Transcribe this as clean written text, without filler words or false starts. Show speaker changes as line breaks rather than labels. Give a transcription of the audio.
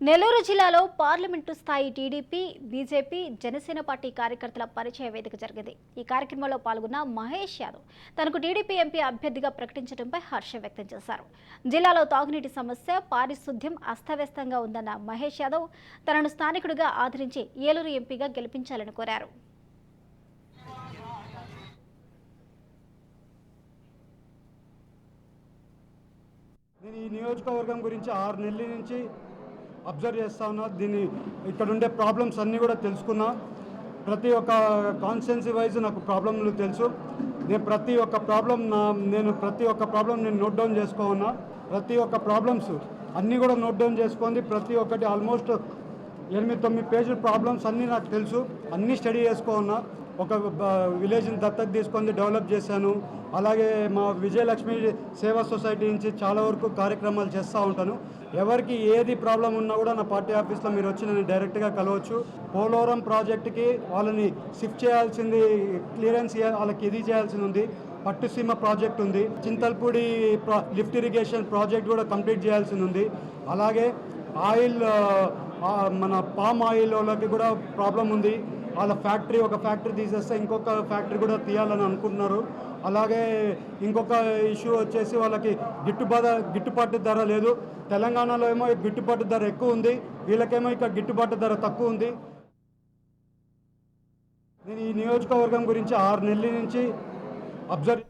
నెల్లూరు జిల్లాలో పార్లమెంటు స్థాయి TDP, BJP, Janasena party కార్యకర్తల పరిచయ వేదిక జరిగింది. ఈ కార్యక్రమంలో పాల్గొన్న మహేష్ యాదవ్ తనకు టీడీపీ ఎంపీ అభ్యర్థిగా ప్రకటించడంపై హర్షం వ్యక్తం చేశారు. జిల్లాలో తాగునీటి సమస్య, పారిశుద్ధ్యం అస్తవ్యస్తంగా ఉందన్న మహేష్ యాదవ్ తనను స్థానికుడిగా ఆదరించి ఏలూరు ఎంపీగా గెలిపించాలని కోరారు.
నేను ఈ నియోజకవర్గం గురించి 6 నెలల నుంచి అబ్జర్వ్ చేస్తా ఉన్నా. ఇక్కడ ఉండే ప్రాబ్లమ్స్ అన్నీ కూడా తెలుసుకున్నా. ప్రతి ఒక్క కాన్స్టిట్యున్సీ వైజ్ నాకు ప్రాబ్లంలు తెలుసు. నేను ప్రతి ఒక్క ప్రాబ్లం నేను నోట్ డౌన్ ఉన్నా. ప్రతి ఒక్క ప్రాబ్లమ్స్ అన్నీ కూడా నోట్ డౌన్ చేసుకుంది. ప్రతి ఒక్కటి ఆల్మోస్ట్ 8-9 పేజీల ప్రాబ్లమ్స్ అన్నీ నాకు తెలుసు. అన్నీ స్టడీ ఉన్నా. ఒక విలేజ్ని దత్తత తీసుకొని డెవలప్ చేశాను. అలాగే మా విజయలక్ష్మి సేవా సొసైటీ నుంచి చాలా వరకు కార్యక్రమాలు చేస్తూ ఉంటాను. ఎవరికి ఏది ప్రాబ్లం ఉన్నా కూడా నా పార్టీ ఆఫీస్లో మీరు వచ్చి నన్ను డైరెక్ట్గా కలవచ్చు. పోలవరం ప్రాజెక్టుకి వాళ్ళని షిఫ్ట్ చేయాల్సింది, క్లియరెన్స్ వాళ్ళకి ఇది చేయాల్సింది ఉంది. పట్టుసీమ ప్రాజెక్ట్ ఉంది. చింతల్పూడి లిఫ్ట్ ఇరిగేషన్ ప్రాజెక్ట్ కూడా కంప్లీట్ చేయాల్సింది ఉంది. అలాగే ఆయిల్, మన పామ్ ఆయిల్ వాళ్ళకి కూడా ప్రాబ్లం ఉంది. వాళ్ళ ఒక ఫ్యాక్టరీ తీసేస్తే ఇంకొక ఫ్యాక్టరీ కూడా తీయాలని అనుకుంటున్నారు. అలాగే ఇంకొక ఇష్యూ వచ్చేసి వాళ్ళకి గిట్టుబాటు ధర లేదు. తెలంగాణలో ఏమో గిట్టుబాటు ధర ఎక్కువ ఉంది, వీళ్ళకేమో ఇక్కడ గిట్టుబాటు ధర తక్కువ ఉంది. నేను ఈ నియోజకవర్గం గురించి 6 నెలల నుంచి అబ్జర్వ్